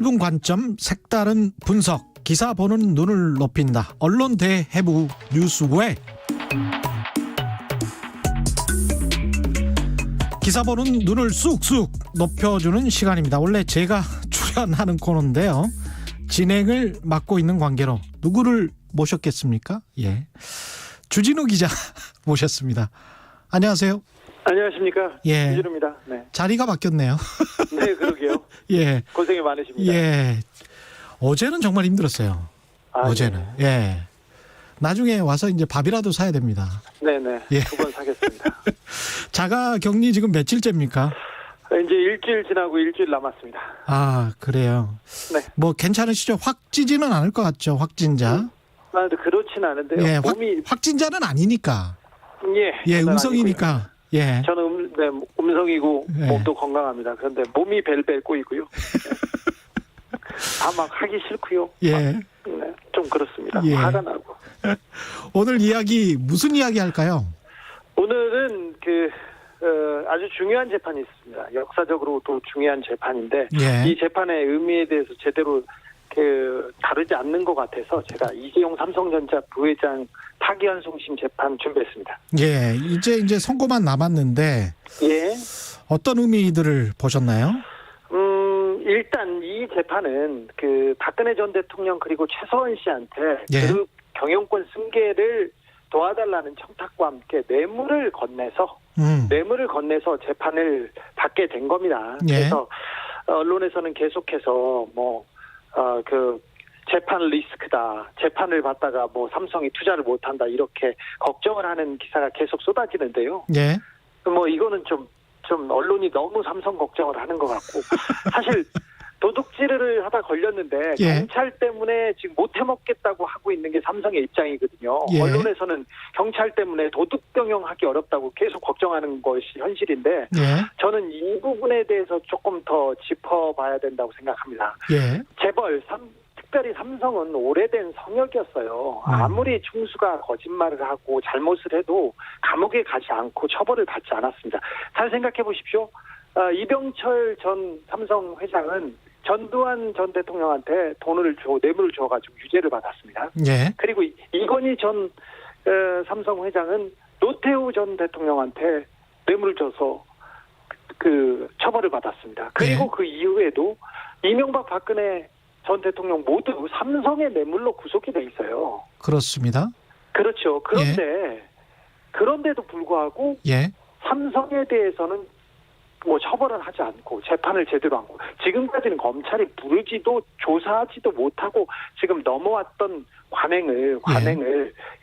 새로운 관점, 색다른 분석, 기사 보는 눈을 높인다. 언론 대해부 뉴스웨. 기사 보는 눈을 쑥쑥 높여주는 시간입니다. 원래 제가 출연하는 코너인데요. 진행을 맡고 있는 관계로 누구를 모셨겠습니까? 예, 주진우 기자 모셨습니다. 안녕하세요. 안녕하십니까. 예. 주진우입니다. 네. 자리가 바뀌었네요. 네, 그러게요. 예. 고생이 많으십니다. 예. 어제는 정말 힘들었어요. 어제는. 예. 나중에 와서 이제 밥이라도 사야 됩니다. 네네. 예. 두 번 사겠습니다. 자가 격리 지금 며칠째입니까? 이제 일주일 지나고 일주일 남았습니다. 아, 그래요. 네. 뭐 괜찮으시죠? 확 찌지는 않을 것 같죠, 확진자. 그렇진 않은데요. 예, 몸이 확진자는 아니니까. 예, 예, 저는 음성이니까. 예. 아니고요. 저는 음성이고 예. 몸도 건강합니다. 그런데 몸이 벨벨 꼬이고요. 다 막 하기 싫고요. 예. 네, 좀 그렇습니다. 예. 화가 나고. 오늘 이야기 무슨 이야기 할까요? 오늘은 아주 중요한 재판이 있습니다. 역사적으로도 중요한 재판인데 예. 이 재판의 의미에 대해서 제대로 다루지 않는 것 같아서 제가 이재용 삼성전자 부회장 파기환송심 재판 준비했습니다. 예. 이제 선고만 남았는데 예. 어떤 의미들을 보셨나요? 일단 이 재판은 박근혜 전 대통령 그리고 최서원 씨한테 예. 그룹 경영권 승계를 도와달라는 청탁과 함께 뇌물을 건네서 재판을 받게 된 겁니다. 예. 그래서 언론에서는 계속해서 재판 리스크다. 재판을 받다가 삼성이 투자를 못한다. 이렇게 걱정을 하는 기사가 계속 쏟아지는데요. 예. 이거는 좀 언론이 너무 삼성 걱정을 하는 것 같고 사실 도둑질을 하다 걸렸는데 예. 경찰 때문에 지금 못 해먹겠다고 하고 있는 게 삼성의 입장이거든요. 예. 언론에서는 경찰 때문에 도둑 경영하기 어렵다고 계속 걱정하는 것이 현실인데 예. 저는 이 부분에 대해서 조금 더 짚어봐야 된다고 생각합니다. 예. 재벌, 특별히 삼성은 오래된 성역이었어요. 아무리 총수가 거짓말을 하고 잘못을 해도 감옥에 가지 않고 처벌을 받지 않았습니다. 잘 생각해 보십시오. 이병철 전 삼성 회장은 전두환 전 대통령한테 뇌물을 줘가지고 유죄를 받았습니다. 예. 그리고 이건희 전 삼성 회장은 노태우 전 대통령한테 뇌물을 줘서 처벌을 받았습니다. 그리고 예. 그 이후에도 이명박 박근혜 전 대통령 모두 삼성의 뇌물로 구속이 돼 있어요. 그렇습니다. 그렇죠. 그런데도 불구하고 예. 삼성에 대해서는 처벌을 하지 않고 재판을 제대로 하고 지금까지는 검찰이 부르지도 조사하지도 못하고 지금 넘어왔던 관행을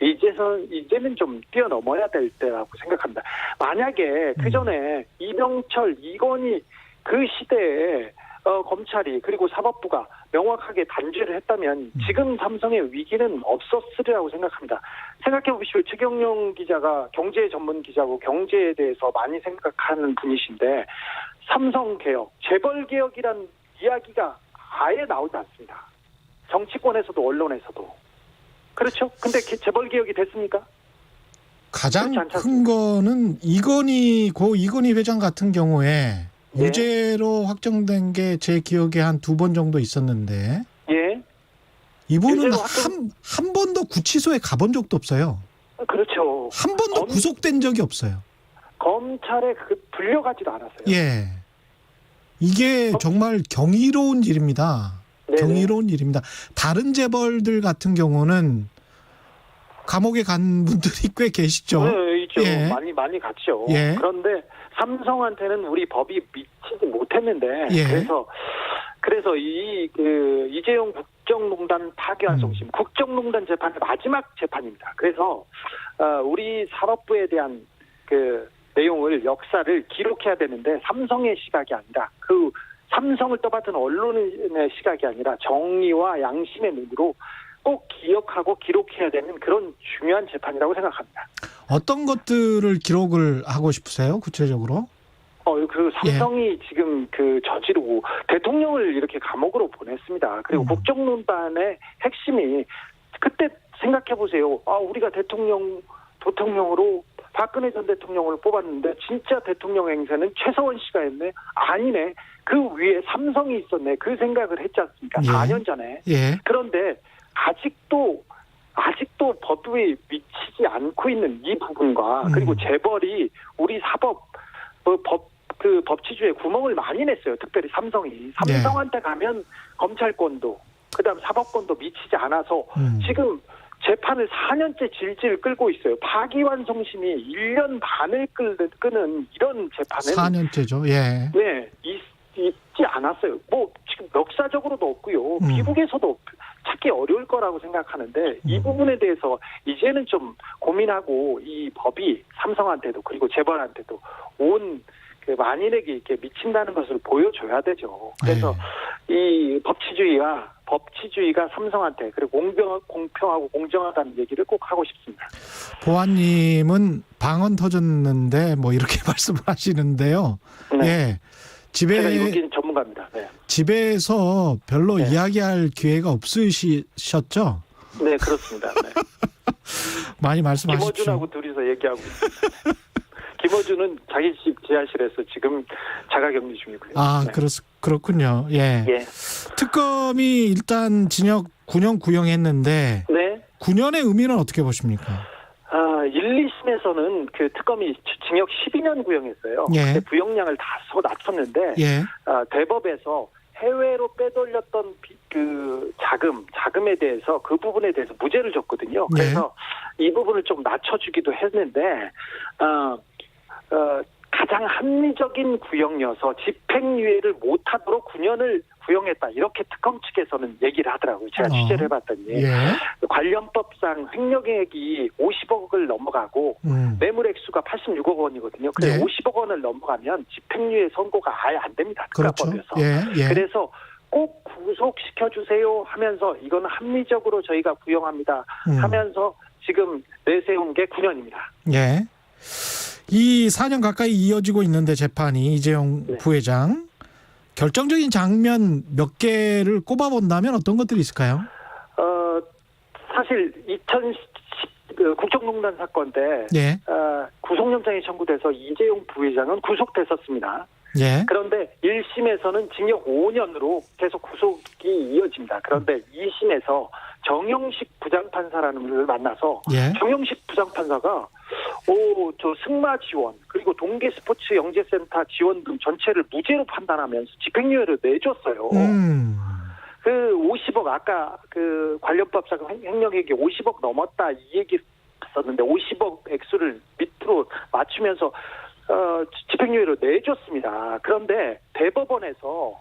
이제는 좀 뛰어넘어야 될 때라고 생각합니다. 만약에 그 전에 이병철, 이건희 그 시대에 검찰이 그리고 사법부가 명확하게 단죄를 했다면 지금 삼성의 위기는 없었으리라고 생각합니다. 생각해 보십시오. 최경영 기자가 경제 전문 기자고 경제에 대해서 많이 생각하는 분이신데 삼성개혁, 재벌개혁이란 이야기가 아예 나오지 않습니다. 정치권에서도 언론에서도. 그렇죠? 근데 재벌개혁이 됐습니까? 가장 큰 거는 이건희 회장 같은 경우에 예. 무죄로 확정된 게 제 기억에 한 2번 정도 있었는데 예. 이분은 한 번도 구치소에 가본 적도 없어요. 그렇죠. 한 번도 구속된 적이 없어요. 검찰에 불려가지도 않았어요. 예. 이게 정말 경이로운 일입니다. 네네. 경이로운 일입니다. 다른 재벌들 같은 경우는 감옥에 간 분들이 꽤 계시죠. 네, 있죠. 예. 많이 갔죠. 예. 그런데 삼성한테는 우리 법이 미치지 못했는데 예. 그래서 이재용 국정농단 파기환송심 국정농단 재판의 마지막 재판입니다. 그래서 우리 사법부에 대한 내용을 역사를 기록해야 되는데 삼성의 시각이 아니라 삼성을 떠받든 언론의 시각이 아니라 정의와 양심의 눈으로 꼭 기억하고 기록해야 되는 그런 중요한 재판이라고 생각합니다. 어떤 것들을 기록을 하고 싶으세요? 구체적으로? 삼성이 지금 저지르고 대통령을 이렇게 감옥으로 보냈습니다. 그리고 국정농단의 핵심이 그때 생각해 보세요. 우리가 대통령으로 박근혜 전 대통령을 뽑았는데 진짜 대통령 행세는 최서원 씨가 했네. 아니네. 그 위에 삼성이 있었네. 그 생각을 했지 않습니까? 예. 4년 전에. 예. 그런데 아직도 법에 미치지 않고 있는 이 부분과 그리고 재벌이 우리 사법 법치주의에 구멍을 많이 냈어요. 특별히 삼성이. 삼성한테 가면 검찰권도 그다음 사법권도 미치지 않아서 지금 재판을 4년째 질질 끌고 있어요. 파기환송심이 1년 반을 끄는 이런 재판은 4년째죠. 예. 네, 있지 않았어요. 뭐 지금 역사적으로도 없고요. 미국에서도 찾기 어려울 거라고 생각하는데 이 부분에 대해서 이제는 좀 고민하고 이 법이 삼성한테도 그리고 재벌한테도 온 그 만인에게 이렇게 미친다는 것을 보여줘야 되죠. 그래서 이 법치주의가 삼성한테 그리고 공평하고 공정하다는 얘기를 꼭 하고 싶습니다. 보아님은 방언 터졌는데 뭐 이렇게 말씀을 하시는데요. 네. 예. 제가 이국인 전문가입니다. 네. 집에서 별로 네. 이야기할 기회가 없으셨죠? 네, 그렇습니다. 네. 많이 말씀하십시오. 김어준하고 둘이서 얘기하고 있습니다. 김어준은 자기 집 지하실에서 지금 자가격리 중이고요. 아, 네. 그렇군요. 예. 예. 특검이 일단 징역 9년 구형했는데 네. 9년의 의미는 어떻게 보십니까? 1, 2심에서는 그 특검이 징역 12년 구형했어요. 예. 근데 구형량을 다소 낮췄는데 예. 대법에서 해외로 빼돌렸던 그 자금에 대해서 그 부분에 대해서 무죄를 줬거든요. 그래서 이 부분을 좀 낮춰주기도 했는데 가장 합리적인 구형이어서 집행유예를 못하도록 9년을 구형했다. 이렇게 특검 측에서는 얘기를 하더라고요. 제가 취재를 해봤더니. 예. 관련법상 횡령액이 50억을 넘어가고 매물액수가 86억 원이거든요. 그래서 예. 50억 원을 넘어가면 집행유예 선고가 아예 안 됩니다. 그렇죠. 특가법에서. 예. 그래서 꼭 구속시켜주세요 하면서 이거는 합리적으로 저희가 구형합니다 하면서 지금 내세운 게 9년입니다. 예. 이 4년 가까이 이어지고 있는데 재판이 이재용 네. 부회장 결정적인 장면 몇 개를 꼽아본다면 어떤 것들이 있을까요? 사실 2010 국정농단 사건 때 예. 구속영장이 청구돼서 이재용 부회장은 구속됐었습니다. 예. 그런데 1심에서는 징역 5년으로 계속 구속이 이어집니다. 그런데 2심에서 정영식 부장판사라는 분을 만나서 예. 정영식 부장판사가 저 승마 지원 그리고 동계 스포츠 영재센터 지원 등 전체를 무죄로 판단하면서 집행유예를 내줬어요. 그 50억 아까 그 관련법상 횡령액이 50억 넘었다 이 얘기 썼는데 50억 액수를 밑으로 맞추면서 집행유예를 내줬습니다. 그런데 대법원에서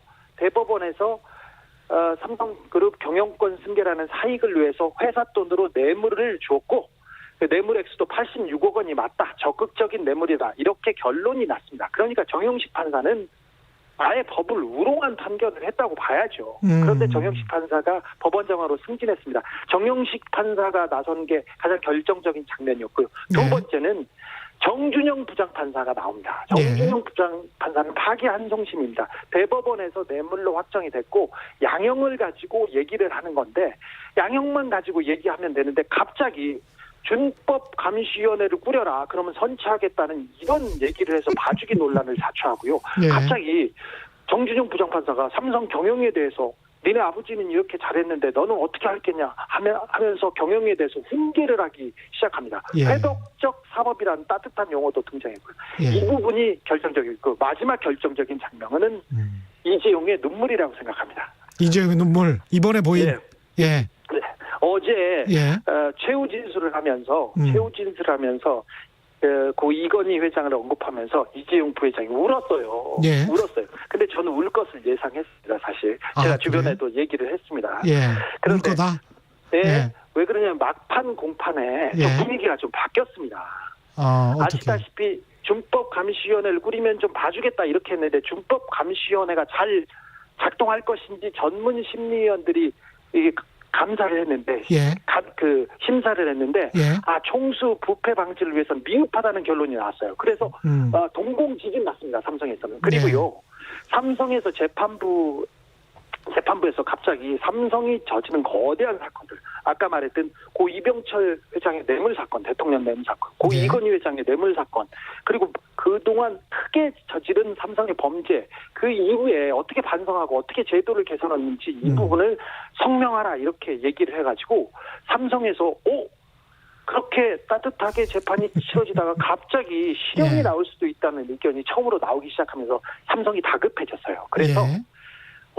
삼성그룹 경영권 승계라는 사익을 위해서 회사 돈으로 뇌물을 줬고 그 뇌물 액수도 86억 원이 맞다. 적극적인 뇌물이다. 이렇게 결론이 났습니다. 그러니까 정영식 판사는 아예 법을 우롱한 판결을 했다고 봐야죠. 그런데 정영식 판사가 법원장으로 승진했습니다. 정영식 판사가 나선 게 가장 결정적인 장면이었고요. 두 번째는 정준영 부장판사가 나옵니다. 정준영 부장판사는 파기환송심입니다. 대법원에서 뇌물로 확정이 됐고 양형을 가지고 얘기를 하는 건데 양형만 가지고 얘기하면 되는데 갑자기 준법감시위원회를 꾸려라. 그러면 선치하겠다는 이런 얘기를 해서 봐주기 논란을 자초하고요. 예. 갑자기 정준영 부장판사가 삼성 경영에 대해서 니네 아버지는 이렇게 잘했는데 너는 어떻게 할겠냐 하면서 경영에 대해서 훈계를 하기 시작합니다. 예. 회복적 사법이라는 따뜻한 용어도 등장했고요. 예. 이 부분이 결정적이고 마지막 결정적인 장면은 이재용의 눈물이라고 생각합니다. 이재용의 눈물 이번에 보인 네. 예. 네. 어제 예. 최후 진술을 하면서 고 이건희 회장을 언급하면서 이재용 부회장이 울었어요. 예. 울었어요. 근데 저는 울 것을 예상했습니다. 사실 제가 주변에도 얘기를 했습니다. 예. 그런데 울 거다. 네. 예. 왜 그러냐면 막판 공판에 예. 좀 분위기가 좀 바뀌었습니다. 어떻게? 아시다시피 준법감시위원회를 꾸리면 좀 봐주겠다 이렇게 했는데 준법감시위원회가 잘 작동할 것인지 전문 심리위원들이 이게 감사를 했는데 예. 심사를 했는데 예. 총수 부패 방지를 위해서는 미흡하다는 결론이 나왔어요. 그래서 동공지진 났습니다. 삼성에서는. 그리고요. 삼성에서 재판부에서 갑자기 삼성이 저지른 거대한 사건들 아까 말했던 고 이병철 회장의 뇌물 사건, 대통령 뇌물 사건, 고 네. 이건희 회장의 뇌물 사건, 그리고 그동안 크게 저지른 삼성의 범죄, 그 이후에 어떻게 반성하고 어떻게 제도를 개선했는지 이 부분을 성명하라 이렇게 얘기를 해가지고 삼성에서 그렇게 따뜻하게 재판이 치러지다가 갑자기 실형이 예. 나올 수도 있다는 의견이 처음으로 나오기 시작하면서 삼성이 다급해졌어요. 그래서 예.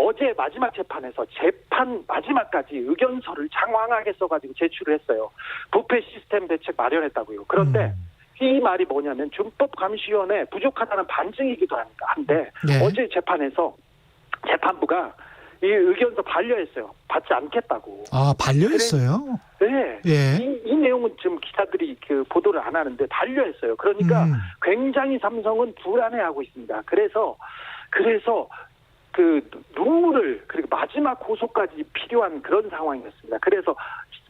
어제 마지막 재판에서 재판 마지막까지 의견서를 장황하게 써가지고 제출을 했어요. 부패 시스템 대책 마련했다고요. 그런데 이 말이 뭐냐면 준법감시위원회 부족하다는 반증이기도 한데 네. 어제 재판에서 재판부가 이 의견서 반려했어요. 받지 않겠다고. 아, 반려했어요? 네. 예. 이 내용은 지금 기자들이 그 보도를 안 하는데 반려했어요. 그러니까 굉장히 삼성은 불안해하고 있습니다. 그래서 그 눈물을 그리고 마지막 고소까지 필요한 그런 상황이었습니다. 그래서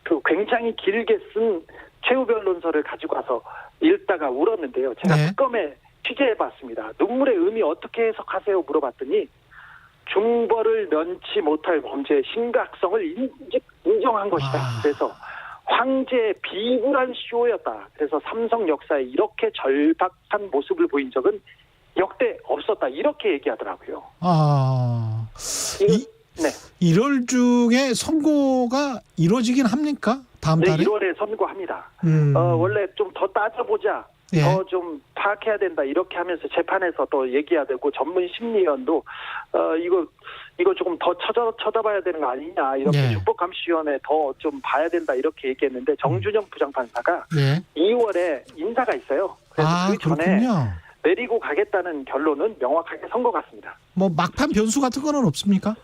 그 굉장히 길게 쓴 최후 변론서를 가지고 와서 읽다가 울었는데요. 제가 네. 특검에 취재해봤습니다. 눈물의 의미 어떻게 해석하세요? 물어봤더니 중벌을 면치 못할 범죄의 심각성을 인정한 것이다. 그래서 황제의 비굴한 쇼였다. 그래서 삼성 역사에 이렇게 절박한 모습을 보인 적은 역대 없었다. 이렇게 얘기하더라고요. 네. 1월 중에 선고가 이루어지긴 합니까? 다음 네, 달에? 1월에 선고합니다. 원래 좀 더 따져보자. 예. 더 좀 파악해야 된다. 이렇게 하면서 재판에서 또 얘기해야 되고 전문 심리위원도 이거 조금 더 쳐다봐야 되는 거 아니냐. 이렇게 예. 준법감시위원회 더 좀 봐야 된다. 이렇게 얘기했는데 정준영 부장판사가 예. 2월에 인사가 있어요. 그래서 그 전에 그렇군요. 내리고 가겠다는 결론은 명확하게 선 것 같습니다. 뭐 막판 변수 같은 거는 없습니까?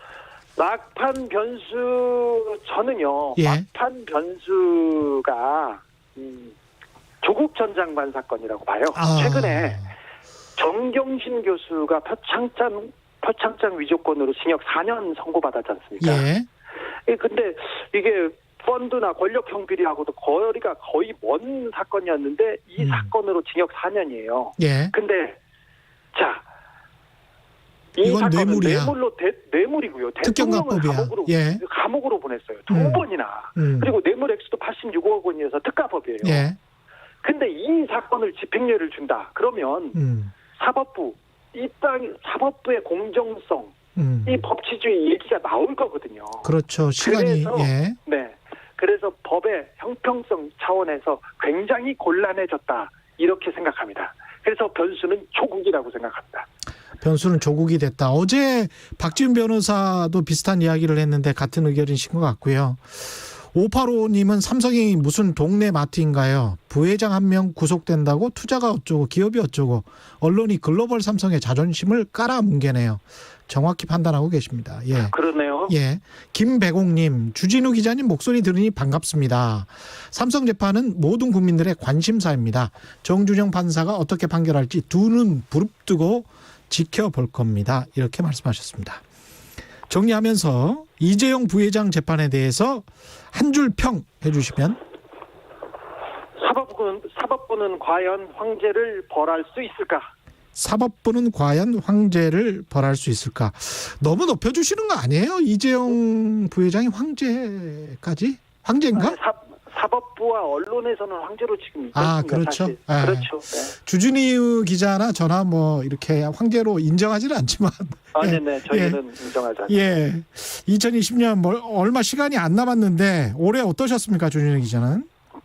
막판 변수 저는요. 예. 막판 변수가 조국 전 장관 사건이라고 봐요. 최근에 정경심 교수가 표창장 위조건으로 징역 4년 선고받았지 않습니까? 예. 근데 이게 펀드나 권력형 비리하고도 거리가 거의 먼 사건이었는데 이 사건으로 징역 4년이에요. 예. 근데 자, 이 이건 사건은 뇌물이야. 뇌물이고요. 대통령을 특경강법이야. 감옥으로 보냈어요. 두 번이나. 그리고 뇌물 액수도 86억 원이어서 특가법이에요. 예. 근데 이 사건을 집행유예를 준다. 그러면 사법부의 공정성, 이 법치주의 얘기가 나올 거거든요. 그렇죠. 시간이. 그래서, 네. 그래서 법의 형평성 차원에서 굉장히 곤란해졌다. 이렇게 생각합니다. 그래서 변수는 조국이라고 생각합니다. 변수는 조국이 됐다. 어제 박지훈 변호사도 비슷한 이야기를 했는데 같은 의견이신 것 같고요. 585님은 삼성이 무슨 동네 마트인가요? 부회장 한 명 구속된다고 투자가 어쩌고 기업이 어쩌고 언론이 글로벌 삼성의 자존심을 깔아뭉개네요. 정확히 판단하고 계십니다. 예. 그러네요. 예. 김배공님, 주진우 기자님 목소리 들으니 반갑습니다. 삼성 재판은 모든 국민들의 관심사입니다. 정준영 판사가 어떻게 판결할지 두 눈 부릅뜨고 지켜볼 겁니다. 이렇게 말씀하셨습니다. 정리하면서 이재용 부회장 재판에 대해서 한 줄 평 해주시면. 사법부는 과연 황제를 벌할 수 있을까? 사법부는 과연 황제를 벌할 수 있을까? 너무 높여주시는 거 아니에요? 이재용 부회장이 황제까지? 황제인가? 사법부와 언론에서는 황제로 지금 있습니다. 그렇죠. 네. 그렇죠. 네. 주진우 기자나 저나 뭐 이렇게 황제로 인정하지는 않지만. 네네. 저희는 인정하지 않습니다. 예. 2020년 얼마 시간이 안 남았는데 올해 어떠셨습니까, 주진우 기자는?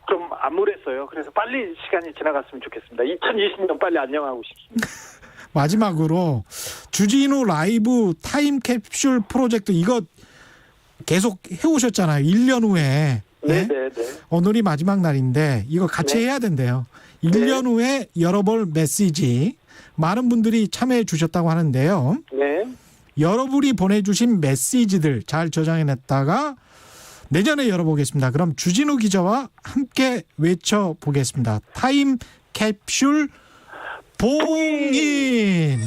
좀 암울했어요. 그래서 빨리 시간이 지나갔으면 좋겠습니다. 2020년 빨리 안녕하고 싶습니다. 마지막으로 주진우 라이브 타임캡슐 프로젝트 이거 계속 해오셨잖아요. 1년 후에. 네네네. 오늘이 마지막 날인데 이거 같이 해야 된대요. 1년 후에 열어볼 메시지 많은 분들이 참여해 주셨다고 하는데요. 네. 여러분이 보내주신 메시지들 잘 저장해냈다가 내년에 열어보겠습니다. 그럼 주진우 기자와 함께 외쳐보겠습니다. 타임캡슐 봉인.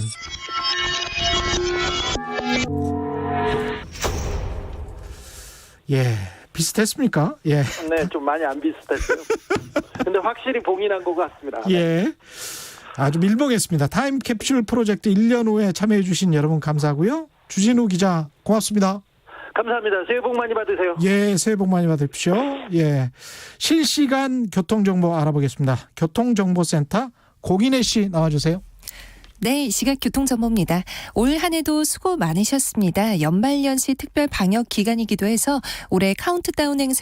예, 비슷했습니까? 예. 네, 좀 많이 안 비슷했어요. 근데 확실히 봉인한 것 같습니다. 예. 아주 밀봉했습니다. 타임캡슐 프로젝트 1년 후에 참여해 주신 여러분 감사하고요. 주진우 기자 고맙습니다. 감사합니다. 새해 복 많이 받으세요. 예, 새해 복 많이 받으십시오. 예. 실시간 교통정보 알아보겠습니다. 교통정보센터 고기내 씨 나와주세요. 네, 이 시각 교통정보입니다. 올 한 해도 수고 많으셨습니다. 연말연시 특별 방역 기간이기도 해서 올해 카운트다운 행사는